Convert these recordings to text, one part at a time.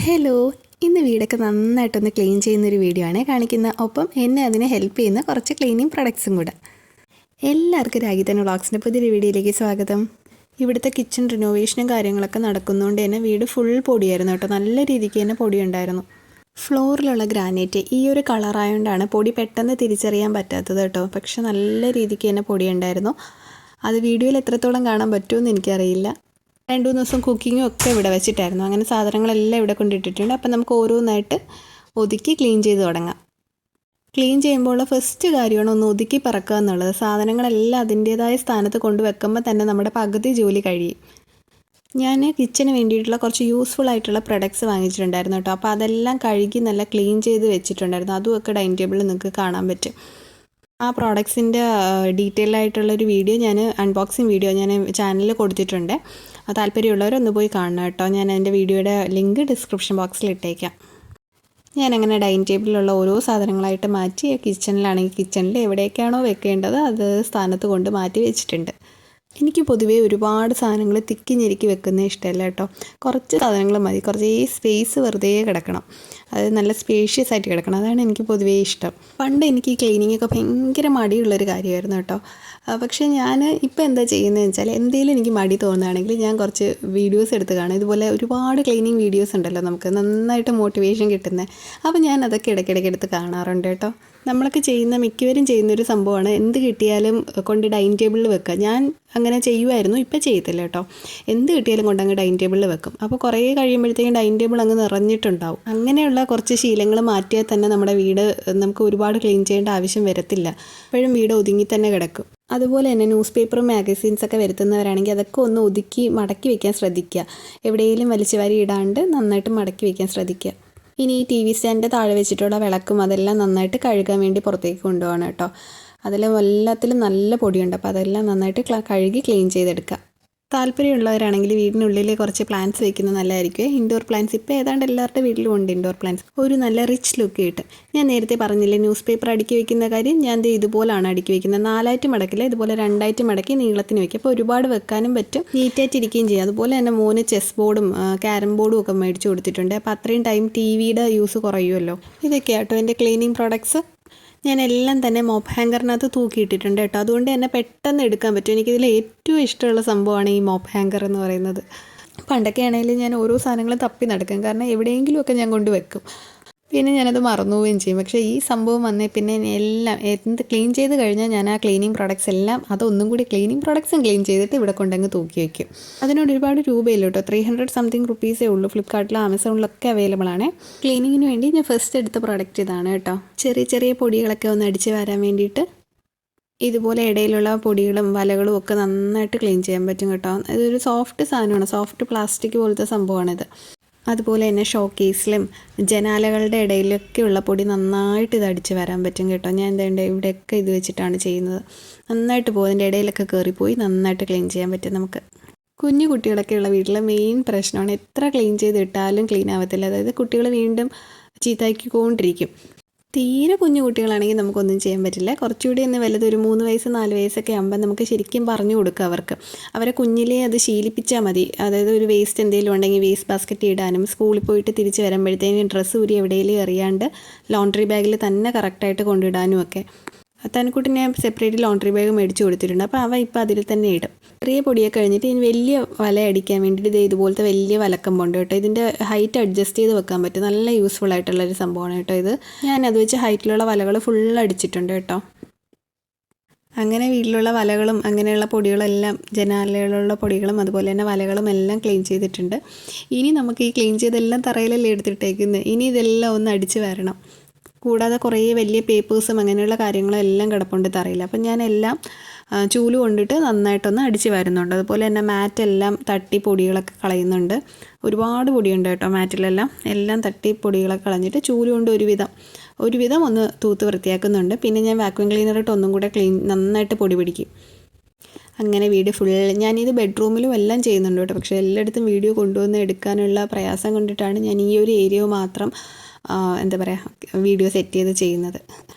Hello, ഇന്ന് വീടൊക്കെ നന്നായിട്ടൊന്ന് ക്ലീൻ ചെയ്യുന്നൊരു വീഡിയോ ആണ് കാണിക്കുന്നത്. ഒപ്പം എന്നെ അതിനെ ഹെൽപ്പ് ചെയ്യുന്ന കുറച്ച് ക്ലീനിങ് പ്രൊഡക്ട്സും കൂടെ. എല്ലാവർക്കും രാഗിതൻ വ്ളോഗ്സിൻ്റെ പുതിയൊരു വീഡിയോയിലേക്ക് സ്വാഗതം. ഇവിടുത്തെ കിച്ചൺ റിനോവേഷനും കാര്യങ്ങളൊക്കെ നടക്കുന്നതുകൊണ്ട് തന്നെ വീട് ഫുൾ പൊടിയായിരുന്നു കേട്ടോ. നല്ല രീതിക്ക് തന്നെ പൊടിയുണ്ടായിരുന്നു. ഫ്ലോറിലുള്ള ഗ്രാനൈറ്റ് ഈ ഒരു കളറായതുകൊണ്ടാണ് പൊടി പെട്ടെന്ന് തിരിച്ചറിയാൻ പറ്റാത്തത് കേട്ടോ. പക്ഷെ നല്ല രീതിക്ക് തന്നെ പൊടിയുണ്ടായിരുന്നു. അത് വീഡിയോയിൽ എത്രത്തോളം കാണാൻ പറ്റുമെന്ന് എനിക്കറിയില്ല. 2-3 ദിവസം കുക്കിങ്ങും ഒക്കെ ഇവിടെ വെച്ചിട്ടായിരുന്നു. അങ്ങനെ സാധനങ്ങളെല്ലാം ഇവിടെ കൊണ്ടിട്ടിട്ടുണ്ട്. അപ്പം നമുക്ക് ഓരോന്നായിട്ട് ഒതുക്കി ക്ലീൻ ചെയ്ത് തുടങ്ങാം. ക്ലീൻ ചെയ്യുമ്പോൾ ഫസ്റ്റ് കാര്യമാണ് ഒന്ന് ഒതുക്കി പറക്കുക എന്നുള്ളത്. സാധനങ്ങളെല്ലാം അതിൻ്റേതായ സ്ഥാനത്ത് കൊണ്ടുവെക്കുമ്പോൾ തന്നെ നമ്മുടെ പകുതി ജോലി കഴിയും. ഞാൻ കിച്ചന് വേണ്ടിയിട്ടുള്ള കുറച്ച് യൂസ്ഫുൾ ആയിട്ടുള്ള പ്രൊഡക്ട്സ് വാങ്ങിച്ചിട്ടുണ്ടായിരുന്നു കേട്ടോ. അപ്പോൾ അതെല്ലാം കഴുകി നല്ല ക്ലീൻ ചെയ്ത് വെച്ചിട്ടുണ്ടായിരുന്നു. അതുമൊക്കെ ഡൈനിങ് ടേബിളിൽ നിങ്ങൾക്ക് കാണാൻ പറ്റും. ആ പ്രോഡക്ട്സിൻ്റെ ഡീറ്റെയിൽ ആയിട്ടുള്ളൊരു വീഡിയോ ഞാൻ അൺബോക്സിങ് വീഡിയോ ഞാൻ ചാനലിൽ കൊടുത്തിട്ടുണ്ട്. താല്പര്യമുള്ളവരൊന്ന് പോയി കാണണം കേട്ടോ. ഞാൻ എൻ്റെ വീഡിയോയുടെ ലിങ്ക് ഡിസ്ക്രിപ്ഷൻ ബോക്സിൽ ഇട്ടേക്കാം. ഞാനങ്ങനെ ഡൈനിങ് ടേബിളിലുള്ള ഓരോ സാധനങ്ങളായിട്ട് മാറ്റി കിച്ചണിലാണെങ്കിൽ കിച്ചണിൽ എവിടേക്കാണോ വെക്കേണ്ടത് അത് സ്ഥാനത്ത് കൊണ്ട് മാറ്റി വെച്ചിട്ടുണ്ട്. എനിക്ക് പൊതുവേ ഒരുപാട് സാധനങ്ങൾ തിക്കി ഞെരുക്കി വെക്കുന്നത് ഇഷ്ടമല്ല കേട്ടോ. കുറച്ച് സാധനങ്ങൾ മതി. കുറച്ച് സ്പേസ് വെറുതെ കിടക്കണം. അത് നല്ല സ്പേഷ്യസ് ആയിട്ട് കിടക്കണം. അതാണ് എനിക്ക് പൊതുവേ ഇഷ്ടം. പണ്ട് എനിക്ക് ഈ ക്ലീനിങ്ങൊക്കെ ഭയങ്കര മടിയുള്ളൊരു കാര്യമായിരുന്നു കേട്ടോ. പക്ഷേ ഞാൻ ഇപ്പോൾ എന്താ ചെയ്യുന്നതെന്ന് വെച്ചാൽ എന്തെങ്കിലും എനിക്ക് മടി തോന്നുകയാണെങ്കിൽ ഞാൻ കുറച്ച് വീഡിയോസ് എടുത്ത് കാണും. ഇതുപോലെ ഒരുപാട് ക്ലീനിങ് വീഡിയോസ് ഉണ്ടല്ലോ, നമുക്ക് നന്നായിട്ട് മോട്ടിവേഷൻ കിട്ടുന്നത്. അപ്പോൾ ഞാൻ അതൊക്കെ ഇടയ്ക്കിടയ്ക്ക് എടുത്ത് കാണാറുണ്ട് കേട്ടോ. നമ്മളൊക്കെ മിക്കവരും ചെയ്യുന്നൊരു സംഭവമാണ് എന്ത് കിട്ടിയാലും കൊണ്ട് ഡൈനിങ് ടേബിളിൽ വെക്കുക. ഞാൻ അങ്ങനെ ചെയ്യുമായിരുന്നു, ഇപ്പോൾ ചെയ്യത്തില്ല കേട്ടോ. എന്ത് കിട്ടിയാലും കൊണ്ട് അങ്ങ് ഡൈനിങ് ടേബിളിൽ വെക്കും. അപ്പോൾ കുറേ കഴിയുമ്പോഴത്തേക്കും ഡൈനിങ് ടേബിൾ അങ്ങ് നിറഞ്ഞിട്ടുണ്ടാവും. അങ്ങനെയുള്ള കുറച്ച് ശീലങ്ങൾ മാറ്റിയാൽ തന്നെ നമ്മുടെ വീട് നമുക്ക് ഒരുപാട് ക്ലീൻ ചെയ്യേണ്ട ആവശ്യം വരത്തില്ല. എപ്പോഴും വീട് ഒതുങ്ങി തന്നെ കിടക്കും. അതുപോലെ തന്നെ ന്യൂസ് പേപ്പറും മാഗസീൻസൊക്കെ വരുത്തുന്നവരാണെങ്കിൽ അതൊക്കെ ഒന്ന് ഒതുക്കി മടക്കി വയ്ക്കാൻ ശ്രദ്ധിക്കുക. എവിടെയെങ്കിലും വലിച്ചു വാരി ഇടാണ്ട് നന്നായിട്ട് മടക്കി വയ്ക്കാൻ ശ്രദ്ധിക്കുക. ഇനി ഈ TV സ്റ്റാൻഡിൻ്റെ താഴെ വെച്ചിട്ടുള്ള വിളക്കും അതെല്ലാം നന്നായിട്ട് കഴുകാൻ വേണ്ടി പുറത്തേക്ക് കൊണ്ടുപോകണം കേട്ടോ. എല്ലാത്തിലും നല്ല പൊടിയുണ്ട്. അപ്പോൾ അതെല്ലാം നന്നായിട്ട് കഴുകി ക്ലീൻ ചെയ്തെടുക്കുക. താല്പര്യമുള്ളവരാണെങ്കിൽ വീടിനുള്ളിൽ കുറച്ച് പ്ലാന്റ്സ് വെക്കുന്നത് നല്ലതായിരിക്കും. ഇൻഡോർ പ്ലാന്റ്സ് ഇപ്പോൾ ഏതാണ്ട് എല്ലാവരുടെ വീട്ടിലും ഉണ്ട്. ഇൻഡോർ പ്ലാന്റ്സ് ഒരു നല്ല റിച്ച് ലുക്ക് കിട്ടും. ഞാൻ നേരത്തെ പറഞ്ഞില്ലേ ന്യൂസ് പേപ്പർ അടുക്കി വെക്കുന്ന കാര്യം. ഞാൻ ഇതുപോലാണ് അടുക്കി വെക്കുന്നത്. 4ആയിട്ട് മടക്കില്ല, ഇതുപോലെ 2ആയിട്ട് മടക്കി നീളത്തിന് വയ്ക്കും. അപ്പോൾ ഒരുപാട് വെക്കാനും പറ്റും, നീറ്റായിട്ടിരിക്കുകയും ചെയ്യും. അതുപോലെ തന്നെ മോന് ചെസ് ബോർഡും ക്യാരം ബോർഡും ഒക്കെ മേടിച്ച് കൊടുത്തിട്ടുണ്ട്. അപ്പോൾ അത്രയും ടൈം TVയുടെ യൂസ് കുറയുമല്ലോ. ഇതൊക്കെയാട്ടോ എൻ്റെ ക്ലീനിങ് പ്രോഡക്ട്സ്. ഞാൻ എല്ലാം തന്നെ മോപ്പ് ഹാങ്കറിനകത്ത് തൂക്കിയിട്ടിട്ടുണ്ട് കേട്ടോ. അതുകൊണ്ട് തന്നെ പെട്ടെന്ന് എടുക്കാൻ പറ്റും. എനിക്കിതിൽ ഏറ്റവും ഇഷ്ടമുള്ള സംഭവമാണ് ഈ മോപ്പ് ഹാങ്കർ എന്ന് പറയുന്നത്. പണ്ടൊക്കെ ആണെങ്കിലും ഞാൻ ഓരോ സാധനങ്ങളും തപ്പി നടക്കും. കാരണം എവിടെയെങ്കിലുമൊക്കെ ഞാൻ കൊണ്ടുവെക്കും. പിന്നെ ഞാനത് മറന്നുപോവുകയും ചെയ്യും. പക്ഷേ ഈ സംഭവം വന്നേ പിന്നെ എല്ലാം എന്ത് ക്ലീൻ ചെയ്ത് കഴിഞ്ഞാൽ ഞാൻ ആ ക്ലീനിങ് പ്രോഡക്ട്സ് എല്ലാം അതൊന്നും കൂടി ക്ലീനിങ് പ്രോഡക്ട്സും ക്ലീൻ ചെയ്തിട്ട് ഇവിടെ കൊണ്ടങ്ങ് തൂക്കി വയ്ക്കും. അതിനോട് ഒരുപാട് രൂപയില്ല കേട്ടോ. 300 സംതിങ് റുപ്പീസേ ഉള്ളൂ. ഫ്ലിപ്കാർട്ടിലും ആമസോണിലൊക്കെ അവൈലബിൾ ആണ്. ക്ലീനിങ്ങിന് വേണ്ടി ഞാൻ ഫസ്റ്റ് എടുത്ത പ്രോഡക്റ്റ് ഇതാണ് കേട്ടോ. ചെറിയ ചെറിയ പൊടികളൊക്കെ ഒന്ന് അടിച്ച് വരാൻ വേണ്ടിയിട്ട് ഇതുപോലെ ഇടയിലുള്ള പൊടികളും വലകളും ഒക്കെ നന്നായിട്ട് ക്ലീൻ ചെയ്യാൻ പറ്റും കേട്ടോ. ഇതൊരു സോഫ്റ്റ് സാധനമാണ്, സോഫ്റ്റ് പ്ലാസ്റ്റിക് പോലത്തെ സംഭവമാണിത്. അതുപോലെ തന്നെ ഷോക്കേസിലും ജനാലകളുടെ ഇടയിലൊക്കെയുള്ള പൊടി നന്നായിട്ട് ഇത് അടിച്ച് വരാൻ പറ്റും കേട്ടോ. ഞാൻ എന്താ ഇവിടെയൊക്കെ ഇത് വെച്ചിട്ടാണ് ചെയ്യുന്നത്. നന്നായിട്ട് പോകും. അതിൻ്റെ ഇടയിലൊക്കെ കയറിപ്പോയി നന്നായിട്ട് ക്ലീൻ ചെയ്യാൻ പറ്റും നമുക്ക്. കുഞ്ഞു കുട്ടികളൊക്കെ ഉള്ള വീട്ടിലെ മെയിൻ പ്രശ്നമാണ് എത്ര ക്ലീൻ ചെയ്തിട്ടാലും ക്ലീൻ ആവത്തില്ല. അതായത് കുട്ടികൾ വീണ്ടും ചീത്തയാക്കിക്കൊണ്ടിരിക്കും. തീരെ കുഞ്ഞു കുട്ടികളാണെങ്കിൽ നമുക്കൊന്നും ചെയ്യാൻ പറ്റില്ല. കുറച്ചുകൂടി ഒന്ന് വലുത് ഒരു 3 വയസ്സ് 4 വയസ്സൊക്കെ ആകുമ്പോൾ നമുക്ക് ശരിക്കും പറഞ്ഞു കൊടുക്കുക. അവരെ കുഞ്ഞിലേ അത് ശീലിപ്പിച്ചാൽ മതി. അതായത് ഒരു വേസ്റ്റ് എന്തെങ്കിലും ഉണ്ടെങ്കിൽ വേസ്റ്റ് ബാസ്ക്കറ്റ് ഇടാനും സ്കൂളിൽ പോയിട്ട് തിരിച്ച് വരുമ്പോഴത്തേക്കും ഡ്രസ്സ് ഊരി എവിടെയെങ്കിലും എറിയാണ്ട് ലോണ്ട്രി ബാഗിൽ തന്നെ കറക്റ്റായിട്ട് കൊണ്ടിടാനും ഒക്കെ. തനിക്കുട്ടിനെ സെപ്പറേറ്റ് ലോണ്ട്രി ബാഗ് മേടിച്ച് കൊടുത്തിട്ടുണ്ട്. അപ്പോൾ അവ ഇപ്പോൾ അതിൽ തന്നെ ഇടും. ചെറിയ പൊടിയൊക്കെ കഴിഞ്ഞിട്ട് ഇനി വലിയ വല അടിക്കാൻ വേണ്ടിയിട്ട് ഇതുപോലത്തെ വലിയ വലക്കമ്പുണ്ട് കേട്ടോ. ഇതിൻ്റെ ഹൈറ്റ് അഡ്ജസ്റ്റ് ചെയ്ത് വെക്കാൻ പറ്റും. നല്ല യൂസ്ഫുൾ ആയിട്ടുള്ളൊരു സംഭവമാണ് കേട്ടോ ഇത്. ഞാനത് വെച്ച് ഹൈറ്റിലുള്ള വലകൾ ഫുൾ അടിച്ചിട്ടുണ്ട് കേട്ടോ. അങ്ങനെ വീട്ടിലുള്ള വലകളും അങ്ങനെയുള്ള പൊടികളെല്ലാം ജനാലയിലുള്ള പൊടികളും അതുപോലെ തന്നെ വലകളും എല്ലാം ക്ലീൻ ചെയ്തിട്ടുണ്ട്. ഇനി നമുക്ക് ഈ ക്ലീൻ ചെയ്തെല്ലാം തറയിലല്ലേ എടുത്തിട്ടേക്കുന്നത്. ഇനി ഇതെല്ലാം ഒന്ന് അടിച്ച് വരണം. കൂടാതെ കുറേ വലിയ പേപ്പേഴ്സും അങ്ങനെയുള്ള കാര്യങ്ങളും എല്ലാം കിടപ്പുണ്ട് തറയിൽ. അപ്പം ഞാനെല്ലാം ചൂല് കൊണ്ടിട്ട് നന്നായിട്ടൊന്ന് അടിച്ച് വരുന്നുണ്ട്. അതുപോലെ തന്നെ മാറ്റെല്ലാം തട്ടി പൊടികളൊക്കെ കളയുന്നുണ്ട്. ഒരുപാട് പൊടിയുണ്ട് കേട്ടോ മാറ്റിലെല്ലാം. എല്ലാം തട്ടി പൊടികളൊക്കെ കളഞ്ഞിട്ട് ചൂല് കൊണ്ട് ഒരുവിധം ഒന്ന് തൂത്ത് വൃത്തിയാക്കുന്നുണ്ട്. പിന്നെ ഞാൻ വാക്യൂം ക്ലീനറിട്ട് ഒന്നും കൂടെ നന്നായിട്ട് പൊടി പിടിക്കും. അങ്ങനെ വീട് ഫുൾ ഞാനിത് ബെഡ്റൂമിലും എല്ലാം ചെയ്യുന്നുണ്ട് കേട്ടോ. പക്ഷേ എല്ലായിടത്തും വീഡിയോ കൊണ്ടുവന്ന് എടുക്കാനുള്ള പ്രയാസം കൊണ്ടിട്ടാണ് ഞാൻ ഈ ഒരു ഏരിയ മാത്രം വീഡിയോ സെറ്റ് ചെയ്ത് ചെയ്യുന്നത്.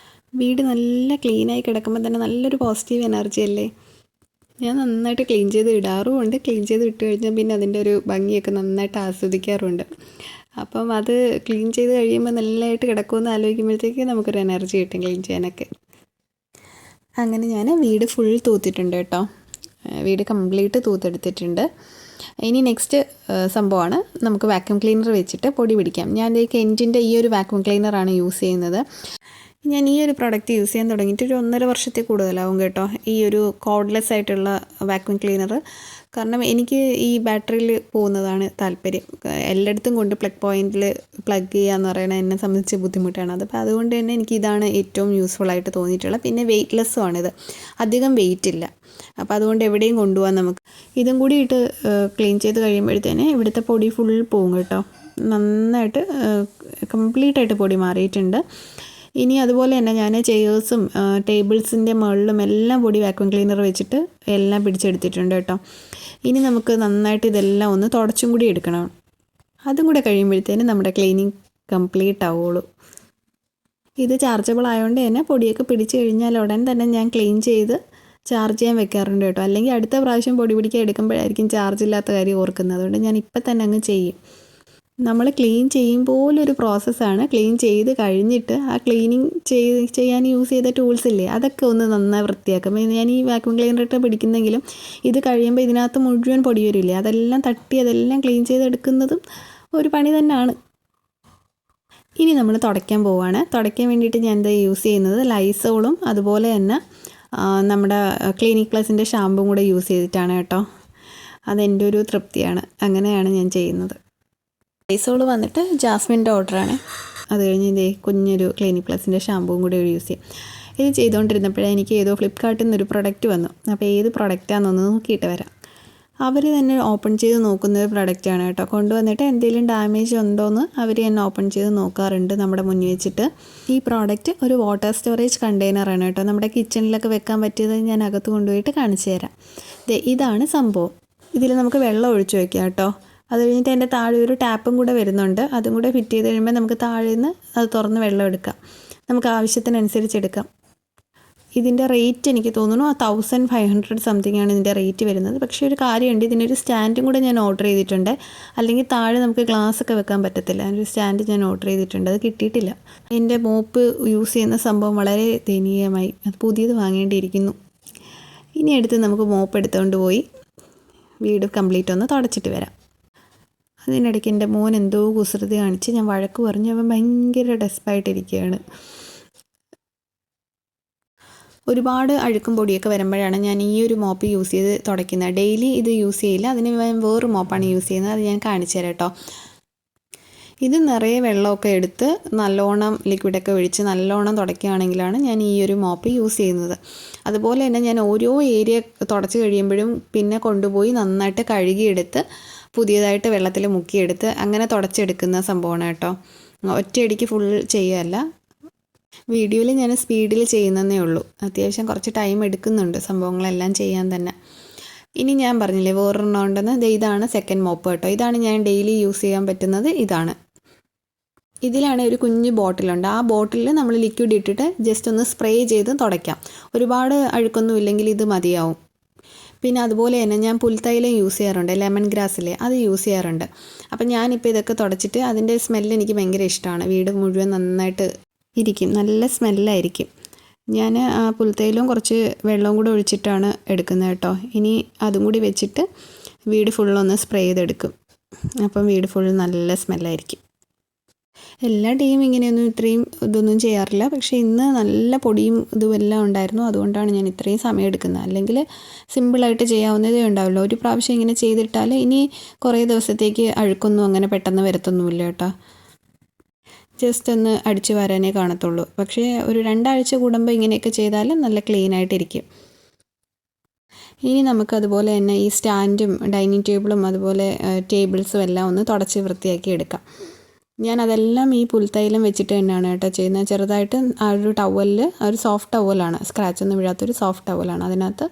വീട് നല്ല ക്ലീനായി കിടക്കുമ്പോൾ തന്നെ നല്ലൊരു പോസിറ്റീവ് എനർജി അല്ലേ. ഞാൻ നന്നായിട്ട് ക്ലീൻ ചെയ്ത് ഇടാറുമുണ്ട്. ക്ലീൻ ചെയ്ത് ഇട്ട് കഴിഞ്ഞാൽ പിന്നെ അതിൻ്റെ ഒരു ഭംഗിയൊക്കെ നന്നായിട്ട് ആസ്വദിക്കാറുണ്ട്. അപ്പം അത് ക്ലീൻ ചെയ്ത് കഴിയുമ്പോൾ നല്ലതായിട്ട് കിടക്കുമെന്ന് ആലോചിക്കുമ്പോഴത്തേക്ക് നമുക്കൊരു എനർജി കിട്ടും ക്ലീൻ ചെയ്യാനൊക്കെ. അങ്ങനെ ഞാൻ വീട് ഫുൾ തൂത്തിട്ടുണ്ട് കേട്ടോ. വീട് കംപ്ലീറ്റ് തൂത്തെടുത്തിട്ടുണ്ട്. ഇനി നെക്സ്റ്റ് സംഭവമാണ് നമുക്ക് വാക്യൂം ക്ലീനർ വെച്ചിട്ട് പൊടി പിടിക്കാം. ഞാൻ ഈ കെൻറ്റിൻ്റെ ഈ ഒരു വാക്യൂം ക്ലീനറാണ് യൂസ് ചെയ്യുന്നത്. ഞാൻ ഈ ഒരു പ്രോഡക്റ്റ് യൂസ് ചെയ്യാൻ തുടങ്ങിയിട്ട് ഒരു 1.5 വർഷത്തിൽ കൂടുതലാവും കേട്ടോ, ഈ ഒരു കോർഡ്ലെസ് ആയിട്ടുള്ള വാക്യൂം ക്ലീനർ. കാരണം എനിക്ക് ഈ ബാറ്ററിയിൽ പോകുന്നതാണ് താല്പര്യം. എല്ലായിടത്തും കൊണ്ട് പ്ലഗ് പോയിൻറ്റിൽ പ്ലഗ് ചെയ്യുക എന്ന് പറയുന്നത് എന്നെ സംബന്ധിച്ച് ബുദ്ധിമുട്ടാണ്. അപ്പോൾ അതുകൊണ്ട് തന്നെ എനിക്ക് ഇതാണ് ഏറ്റവും യൂസ്ഫുൾ ആയിട്ട് തോന്നിയിട്ടുള്ളത്. പിന്നെ വെയ്റ്റ്ലെസ്സുമാണിത്, അധികം വെയിറ്റ് ഇല്ല. അപ്പോൾ അതുകൊണ്ട് എവിടെയും കൊണ്ടുപോകാൻ നമുക്ക്. ഇതും കൂടി ഇട്ട് ക്ലീൻ ചെയ്ത് കഴിയുമ്പോഴത്തേന് ഇവിടുത്തെ പൊടി ഫുൾ പോകും കേട്ടോ. നന്നായിട്ട് കംപ്ലീറ്റ് ആയിട്ട് പൊടി മാറിയിട്ടുണ്ട്. ഇനി അതുപോലെ തന്നെ ഞാൻ ചെയേഴ്സും ടേബിൾസിൻ്റെ മുകളിലും എല്ലാം പൊടി വാക്യൂം ക്ലീനർ വെച്ചിട്ട് എല്ലാം പിടിച്ചെടുത്തിട്ടുണ്ട് കേട്ടോ. ഇനി നമുക്ക് നന്നായിട്ട് ഇതെല്ലാം ഒന്ന് തുടച്ചും കൂടി എടുക്കണം. അതും കൂടെ കഴിയുമ്പോഴത്തേനും നമ്മുടെ ക്ലീനിങ് കംപ്ലീറ്റ് ആവുള്ളൂ. ഇത് ചാർജബിൾ ആയതുകൊണ്ട് തന്നെ പൊടിയൊക്കെ പിടിച്ച് കഴിഞ്ഞാൽ ഉടൻ തന്നെ ഞാൻ ക്ലീൻ ചെയ്ത് ചാർജ് ചെയ്യാൻ വെക്കാറുണ്ട് കേട്ടോ. അല്ലെങ്കിൽ അടുത്ത പ്രാവശ്യം പൊടി പിടിക്കാൻ എടുക്കുമ്പോഴായിരിക്കും ചാർജ് ഇല്ലാത്ത കാര്യം ഓർക്കുന്നത്. അതുകൊണ്ട് ഞാൻ ഇപ്പം തന്നെ അങ്ങ് ചെയ്യും. നമ്മൾ ക്ലീൻ ചെയ്യുമ്പോലൊരു പ്രോസസ്സാണ്. ക്ലീൻ ചെയ്ത് കഴിഞ്ഞിട്ട് ആ ക്ലീനിങ് ചെയ്യാൻ യൂസ് ചെയ്ത ടൂൾസ് ഇല്ലേ, അതൊക്കെ ഒന്ന് നന്നായി വൃത്തിയാക്കും. ഞാൻ ഈ വാക്യൂം ക്ലീനറിട്ട് പിടിക്കുന്നെങ്കിലും ഇത് കഴിയുമ്പോൾ ഇതിനകത്ത് മുഴുവൻ പൊടി വരില്ലേ, അതെല്ലാം തട്ടി അതെല്ലാം ക്ലീൻ ചെയ്തെടുക്കുന്നതും ഒരു പണി തന്നെയാണ്. ഇനി നമ്മൾ തുടയ്ക്കാൻ പോവുകയാണ്. തുടയ്ക്കാൻ വേണ്ടിയിട്ട് ഞാൻ എന്താ യൂസ് ചെയ്യുന്നത്, ലൈസോളും അതുപോലെ തന്നെ നമ്മുടെ ക്ലിനിക് പ്ലസിൻ്റെ ഷാമ്പും കൂടെ യൂസ് ചെയ്തിട്ടാണ് കേട്ടോ. അതെൻ്റെ ഒരു തൃപ്തിയാണ്. അങ്ങനെയാണ് ഞാൻ ചെയ്യുന്നത്. ലൈസോൾ വന്നിട്ട് ജാസ്മിൻ്റെ ഓർഡറാണ്. അത് കഴിഞ്ഞ് ഇതേ കുഞ്ഞൊരു ക്ലിനിക് പ്ലസിൻ്റെ ഷാമ്പുവും കൂടി യൂസ് ചെയ്യും. ഇത് ചെയ്തുകൊണ്ടിരുന്നപ്പോഴേ എനിക്ക് ഏതോ ഫ്ലിപ്കാർട്ടിൽ നിന്നൊരു പ്രൊഡക്റ്റ് വന്നു. അപ്പോൾ ഏത് പ്രൊഡക്റ്റാണെന്നൊന്ന് നോക്കിയിട്ട് വരാം. അവർ തന്നെ ഓപ്പൺ ചെയ്ത് നോക്കുന്ന ഒരു പ്രൊഡക്റ്റാണ് കേട്ടോ. കൊണ്ടുവന്നിട്ട് എന്തെങ്കിലും ഡാമേജ് ഉണ്ടോയെന്ന് അവർ തന്നെ ഓപ്പൺ ചെയ്ത് നോക്കാറുണ്ട് നമ്മുടെ മുന്നിൽ വെച്ചിട്ട്. ഈ പ്രോഡക്റ്റ് ഒരു വാട്ടർ സ്റ്റോറേജ് കണ്ടെയ്നറാണ് കേട്ടോ. നമ്മുടെ കിച്ചണിലൊക്കെ വെക്കാൻ പറ്റിയത് ഞാൻ അകത്ത് കൊണ്ടുപോയിട്ട് കാണിച്ചു തരാം. ഇതാണ് സംഭവം. ഇതിൽ നമുക്ക് വെള്ളം ഒഴിച്ച് വയ്ക്കാം കേട്ടോ. അത് കഴിഞ്ഞിട്ട് അതിൻ്റെ താഴെ ഒരു ടാപ്പും കൂടെ വരുന്നുണ്ട്. അതും കൂടെ ഫിറ്റ് ചെയ്ത് കഴിയുമ്പോൾ നമുക്ക് താഴെ നിന്ന് അത് തുറന്ന് വെള്ളം എടുക്കാം. നമുക്ക് ആവശ്യത്തിനനുസരിച്ച് എടുക്കാം. ഇതിൻ്റെ റേറ്റ് എനിക്ക് തോന്നുന്നു 1500 സംതിങ് ആണ് ഇതിൻ്റെ റേറ്റ് വരുന്നത്. പക്ഷേ ഒരു കാര്യമുണ്ട്, ഇതിനൊരു സ്റ്റാൻഡും കൂടെ ഞാൻ ഓർഡർ ചെയ്തിട്ടുണ്ട്. അല്ലെങ്കിൽ താഴെ നമുക്ക് ഗ്ലാസ്സൊക്കെ വെക്കാൻ പറ്റത്തില്ല. അതിനൊരു സ്റ്റാൻഡ് ഞാൻ ഓർഡർ ചെയ്തിട്ടുണ്ട്, അത് കിട്ടിയിട്ടില്ല. എൻ്റെ മോപ്പ് യൂസ് ചെയ്യുന്ന സംഭവം വളരെ ദയനീയമായി. അത് പുതിയത് വാങ്ങേണ്ടിയിരിക്കുന്നു. ഇനി എടുത്ത് നമുക്ക് മോപ്പ് എടുത്തുകൊണ്ട് പോയി വീട് കംപ്ലീറ്റ് ഒന്ന് തുടച്ചിട്ട് വരാം. അതിനിടയ്ക്ക് എൻ്റെ മോൻ എന്തോ കുസൃതി കാണിച്ച് ഞാൻ വഴക്ക് പറഞ്ഞ് അവൻ ഭയങ്കര ഡെസ്പായിട്ടിരിക്കുകയാണ്. ഒരുപാട് അഴുക്കും പൊടിയൊക്കെ വരുമ്പോഴാണ് ഞാൻ ഈ ഒരു മോപ്പ് യൂസ് ചെയ്ത് തുടയ്ക്കുന്നത്. ഡെയിലി ഇത് യൂസ് ചെയ്യില്ല. അതിന് വേറൊരു മോപ്പാണ് യൂസ് ചെയ്യുന്നത്. അത് ഞാൻ കാണിച്ചു തരാം കേട്ടോ. ഇത് നിറയെ വെള്ളമൊക്കെ എടുത്ത് നല്ലോണം ലിക്വിഡൊക്കെ ഒഴിച്ച് നല്ലോണം തുടയ്ക്കുകയാണെങ്കിലാണ് ഞാൻ ഈ ഒരു മോപ്പ് യൂസ് ചെയ്യുന്നത്. അതുപോലെ തന്നെ ഞാൻ ഓരോ ഏരിയ തുടച്ച് കഴിയുമ്പോഴും പിന്നെ കൊണ്ടുപോയി നന്നായിട്ട് കഴുകിയെടുത്ത് പുതിയതായിട്ട് വെള്ളത്തിൽ മുക്കിയെടുത്ത് അങ്ങനെ തുടച്ചെടുക്കുന്ന സംഭവമാണ് കേട്ടോ. ഒറ്റയടിക്ക് ഫുൾ ചെയ്യുകയല്ല. വീഡിയോയിൽ ഞാൻ സ്പീഡിൽ ചെയ്യുന്നതേ ഉള്ളൂ. അത്യാവശ്യം കുറച്ച് ടൈം എടുക്കുന്നുണ്ട് സംഭവങ്ങളെല്ലാം ചെയ്യാൻ തന്നെ. ഇനി ഞാൻ പറഞ്ഞില്ലേ വേറൊരെണ്ണം ഉണ്ടെന്ന്, ഇതാണ് സെക്കൻഡ് മോപ്പ് കേട്ടോ. ഇതാണ് ഞാൻ ഡെയിലി യൂസ് ചെയ്യാൻ പറ്റുന്നത്. ഇതാണ്. ഇതിലാണ് ഒരു കുഞ്ഞ് ബോട്ടിലുണ്ട്. ആ ബോട്ടിലിൽ നമ്മൾ ലിക്വിഡ് ഇട്ടിട്ട് ജസ്റ്റ് ഒന്ന് സ്പ്രേ ചെയ്ത് തുടയ്ക്കാം. ഒരുപാട് അഴുക്കൊന്നും ഇല്ലെങ്കിൽ ഇത് മതിയാവും. പിന്നെ അതുപോലെ തന്നെ ഞാൻ പുൽത്തൈലം യൂസ് ചെയ്യാറുണ്ട്, ലെമൺ ഗ്രാസിലെ അത് യൂസ് ചെയ്യാറുണ്ട്. അപ്പം ഞാനിപ്പോൾ ഇതൊക്കെ തുടച്ചിട്ട് അതിൻ്റെ സ്മെല്ല് എനിക്ക് ഭയങ്കര ഇഷ്ടമാണ്. വീട് മുഴുവൻ നന്നായിട്ട് ഇരിക്കും, നല്ല സ്മെല്ലായിരിക്കും. ഞാൻ ആ പുൽത്തൈലവും കുറച്ച് വെള്ളവും കൂടെ ഒഴിച്ചിട്ടാണ് എടുക്കുന്നത് കേട്ടോ. ഇനി അതും കൂടി വെച്ചിട്ട് വീട് ഫുള്ളൊന്ന് സ്പ്രേ ചെയ്തെടുക്കും. അപ്പം വീട് ഫുൾ നല്ല സ്മെല്ലായിരിക്കും. എല്ലാ ഡേയും ഇങ്ങനെയൊന്നും ഇത്രയും ഇതൊന്നും ചെയ്യാറില്ല. പക്ഷേ ഇന്ന് നല്ല പൊടിയും ഇതും എല്ലാം ഉണ്ടായിരുന്നു. അതുകൊണ്ടാണ് ഞാൻ ഇത്രയും സമയം എടുക്കുന്നത്. അല്ലെങ്കിൽ സിമ്പിളായിട്ട് ചെയ്യാവുന്നതേ ഉണ്ടാവുള്ളൂ. ഒരു പ്രാവശ്യം ഇങ്ങനെ ചെയ്തിട്ടാൽ ഇനി കുറേ ദിവസത്തേക്ക് അഴുക്കൊന്നും അങ്ങനെ പെട്ടെന്ന് വരത്തൊന്നുമില്ല കേട്ടോ. ജസ്റ്റ് ഒന്ന് അടിച്ചു വരാനേ കാണത്തുള്ളൂ. പക്ഷേ ഒരു 2 ആഴ്ച കൂടുമ്പോൾ ഇങ്ങനെയൊക്കെ ചെയ്താൽ നല്ല ക്ലീനായിട്ടിരിക്കും. ഇനി നമുക്കതുപോലെ തന്നെ ഈ സ്റ്റാൻഡും ഡൈനിങ് ടേബിളും അതുപോലെ ടേബിൾസും എല്ലാം ഒന്ന് തുടച്ച് വൃത്തിയാക്കി എടുക്കാം. ഞാനതെല്ലാം ഈ പുൽത്തൈലം വെച്ചിട്ട് തന്നെയാണ് കേട്ടോ ചെയ്യുന്നത്. ചെറുതായിട്ട് ആ ഒരു ടവലിൽ, ഒരു സോഫ്റ്റ് ടവലാണ്, സ്ക്രാച്ചൊന്നും വീഴാത്തൊരു സോഫ്റ്റ് ടവലാണ്, അതിനകത്ത്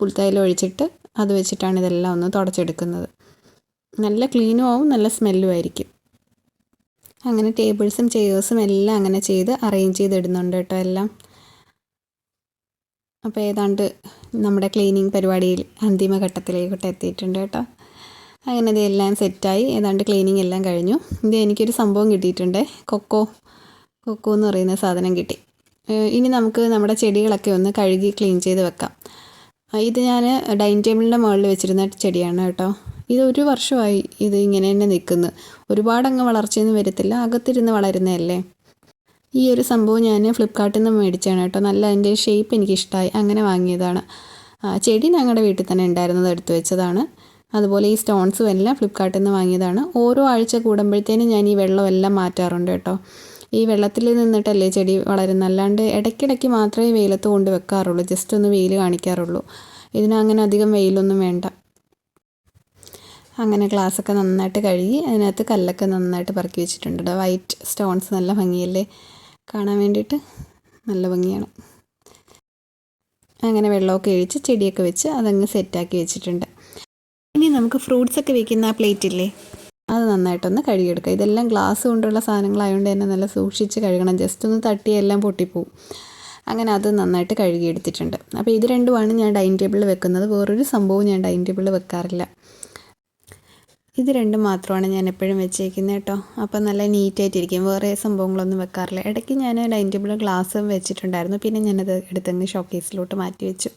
പുൽത്തൈലം ഒഴിച്ചിട്ട് അത് വെച്ചിട്ടാണ് ഇതെല്ലാം ഒന്ന് തുടച്ചെടുക്കുന്നത്. നല്ല ക്ലീനും ആവും, നല്ല സ്മെല്ലും ആയിരിക്കും. അങ്ങനെ ടേബിൾസും ചെയേഴ്സും എല്ലാം അങ്ങനെ ചെയ്ത് അറേഞ്ച് ചെയ്തിടുന്നുണ്ട് കേട്ടോ എല്ലാം. അപ്പോൾ ഏതാണ്ട് നമ്മുടെ ക്ലീനിങ് പരിപാടിയിൽ അന്തിമഘട്ടത്തിലേക്കോട്ട് എത്തിയിട്ടുണ്ട് കേട്ടോ. അങ്ങനെ ഇതെല്ലാം സെറ്റായി ഏതാണ്ട് ക്ലീനിങ് എല്ലാം കഴിഞ്ഞു. ഇത് എനിക്കൊരു സംഭവം കിട്ടിയിട്ടുണ്ട്. കൊക്കോ എന്ന് പറയുന്ന സാധനം കിട്ടി. ഇനി നമുക്ക് നമ്മുടെ ചെടികളൊക്കെ ഒന്ന് കഴുകി ക്ലീൻ ചെയ്ത് വെക്കാം. ഇത് ഞാൻ ഡൈനിങ് ടേബിളിൻ്റെ മുകളിൽ വെച്ചിരുന്ന ചെടിയാണ് കേട്ടോ. ഇത് 1 വർഷമായി ഇത് ഇങ്ങനെ തന്നെ നിൽക്കുന്നു. ഒരുപാടങ്ങ് വളർച്ചയൊന്നും വരത്തില്ല, അകത്തിരുന്ന് വളരുന്നതല്ലേ. ഈ ഒരു സംഭവം ഞാൻ ഫ്ലിപ്കാർട്ടിൽ നിന്ന് മേടിച്ചാണ് കേട്ടോ. നല്ല അതിൻ്റെ ഷേപ്പ് എനിക്കിഷ്ടമായി, അങ്ങനെ വാങ്ങിയതാണ്. ചെടി ഞങ്ങളുടെ വീട്ടിൽ തന്നെ ഉണ്ടായിരുന്നത് എടുത്തു വെച്ചതാണ്. അതുപോലെ ഈ സ്റ്റോൺസും എല്ലാം ഫ്ലിപ്കാർട്ടിൽ നിന്ന് വാങ്ങിയതാണ്. ഓരോ ആഴ്ച കൂടുമ്പോഴത്തേനും ഞാൻ ഈ വെള്ളമെല്ലാം മാറ്റാറുണ്ട് കേട്ടോ. ഈ വെള്ളത്തിൽ നിന്നിട്ടല്ലേ ചെടി വളരുന്നത്, അല്ലാണ്ട് ഇടയ്ക്കിടയ്ക്ക് മാത്രമേ വെയിലത്ത് കൊണ്ട് വെക്കാറുള്ളൂ, ജസ്റ്റ് ഒന്ന് വെയിൽ കാണിക്കാറുള്ളൂ. ഇതിനങ്ങനെ അധികം വെയിലൊന്നും വേണ്ട. അങ്ങനെ ഗ്ലാസ്സൊക്കെ നന്നായിട്ട് കഴുകി അതിനകത്ത് കല്ലൊക്കെ നന്നായിട്ട് പറക്കി വെച്ചിട്ടുണ്ട്. വൈറ്റ് സ്റ്റോൺസ് നല്ല ഭംഗിയല്ലേ കാണാൻ വേണ്ടിയിട്ട്, നല്ല ഭംഗിയാണ്. അങ്ങനെ വെള്ളമൊക്കെ ഒഴിച്ച് ചെടിയൊക്കെ വെച്ച് അതങ്ങ് സെറ്റാക്കി വെച്ചിട്ടുണ്ട്. ഇനി നമുക്ക് ഫ്രൂട്ട്സൊക്കെ വയ്ക്കുന്ന ആ പ്ലേറ്റ് ഇല്ലേ, അത് നന്നായിട്ടൊന്ന് കഴുകിയെടുക്കുക. ഇതെല്ലാം ഗ്ലാസ് കൊണ്ടുള്ള സാധനങ്ങളായതുകൊണ്ട് തന്നെ നല്ല സൂക്ഷിച്ച് കഴുകണം, ജസ്റ്റ് ഒന്ന് തട്ടിയെല്ലാം പൊട്ടിപ്പോവും. അങ്ങനെ അത് നന്നായിട്ട് കഴുകിയെടുത്തിട്ടുണ്ട്. അപ്പോൾ ഇത് രണ്ടുമാണ് ഞാൻ ഡൈനിങ് ടേബിളിൽ വെക്കുന്നത്. വേറൊരു സംഭവവും ഞാൻ ഡൈനിങ് ടേബിളിൽ വെക്കാറില്ല. ഇത് രണ്ടും മാത്രമാണ് ഞാൻ എപ്പോഴും വെച്ചേക്കുന്നത് കേട്ടോ. അപ്പോൾ നല്ല നീറ്റായിട്ടിരിക്കും, വേറെ സംഭവങ്ങളൊന്നും വെക്കാറില്ല. ഇടയ്ക്ക് ഞാൻ ഡൈനിങ് ടേബിളിൽ ഗ്ലാസ് വെച്ചിട്ടുണ്ടായിരുന്നു, പിന്നെ ഞാനത് എടുത്തങ്ങ് ഷോക്കേസിലോട്ട് മാറ്റി വെച്ചു.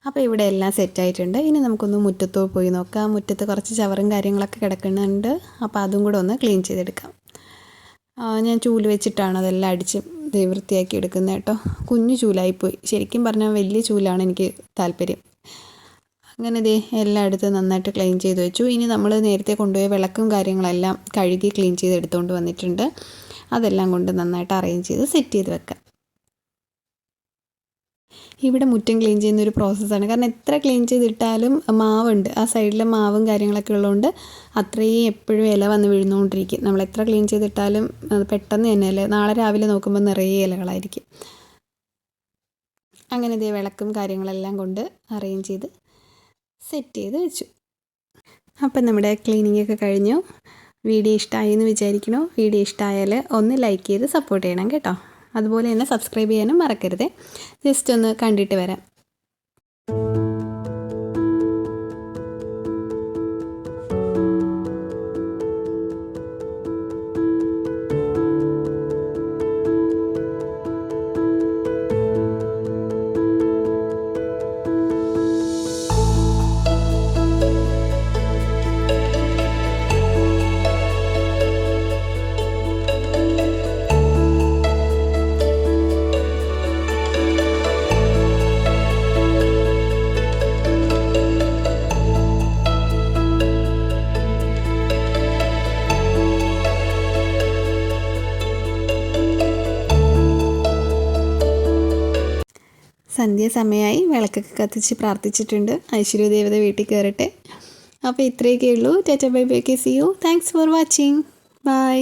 അപ്പോൾ ഇവിടെ എല്ലാം സെറ്റായിട്ടുണ്ട്. ഇനി നമുക്കൊന്ന് മുറ്റത്തോ പോയി നോക്കാം. മുറ്റത്ത് കുറച്ച് ചവറും കാര്യങ്ങളൊക്കെ കിടക്കുന്നുണ്ട്, അപ്പോൾ അതും കൂടെ ഒന്ന് ക്ലീൻ ചെയ്തെടുക്കാം. ഞാൻ ചൂല് വെച്ചിട്ടാണ് അതെല്ലാം അടിച്ച് വൃത്തിയാക്കി എടുക്കുന്നത് കേട്ടോ. കുഞ്ഞു ചൂലായിപ്പോയി, ശരിക്കും പറഞ്ഞാൽ വലിയ ചൂലാണ് എനിക്ക് താല്പര്യം. അങ്ങനെ എല്ലാം എടുത്ത് നന്നായിട്ട് ക്ലീൻ ചെയ്ത് വെച്ചു. ഇനി നമ്മൾ നേരത്തെ കൊണ്ടുപോയ വിളക്കും കാര്യങ്ങളെല്ലാം കഴുകി ക്ലീൻ ചെയ്ത് എടുത്തുകൊണ്ട് വന്നിട്ടുണ്ട്. അതെല്ലാം കൊണ്ട് നന്നായിട്ട് അറേഞ്ച് ചെയ്ത് സെറ്റ് ചെയ്ത് വെക്കാം. ഇവിടെ മുറ്റം ക്ലീൻ ചെയ്യുന്ന ഒരു പ്രോസസ്സാണ്. കാരണം എത്ര ക്ലീൻ ചെയ്തിട്ടാലും മാവുണ്ട്, ആ സൈഡിലെ മാവും കാര്യങ്ങളൊക്കെ ഉള്ളതുകൊണ്ട് അത്രയും എപ്പോഴും ഇല വന്ന് വീഴുന്നുകൊണ്ടിരിക്കും. നമ്മൾ എത്ര ക്ലീൻ ചെയ്തിട്ടാലും അത് പെട്ടെന്ന് തന്നെ ഇല, നാളെ രാവിലെ നോക്കുമ്പോൾ നിറയെ ഇലകളായിരിക്കും. അങ്ങനെ വിളക്കും കാര്യങ്ങളെല്ലാം കൊണ്ട് അറേഞ്ച് ചെയ്ത് സെറ്റ് ചെയ്ത് വെച്ചു. അപ്പം നമ്മുടെ ക്ലീനിങ് ഒക്കെ കഴിഞ്ഞു. വീഡിയോ ഇഷ്ടമായി എന്ന് വിചാരിക്കണോ? വീഡിയോ ഇഷ്ടമായാൽ ഒന്ന് ലൈക്ക് ചെയ്ത് സപ്പോർട്ട് ചെയ്യണം കേട്ടോ. അതുപോലെ തന്നെ സബ്സ്ക്രൈബ് ചെയ്യാനും മറക്കരുത്. ജസ്റ്റ് ഒന്ന് കണ്ടിട്ട് വരാം. സന്ധ്യാസമയമായി, വിളക്കൊക്കെ കത്തിച്ച് പ്രാർത്ഥിച്ചിട്ടുണ്ട്. ഐശ്വര്യദേവത വീട്ടിൽ കയറട്ടെ. അപ്പോൾ ഇത്രയൊക്കെ ഉള്ളൂ. ടാറ്റ bye bye. See you. Thanks for watching. By.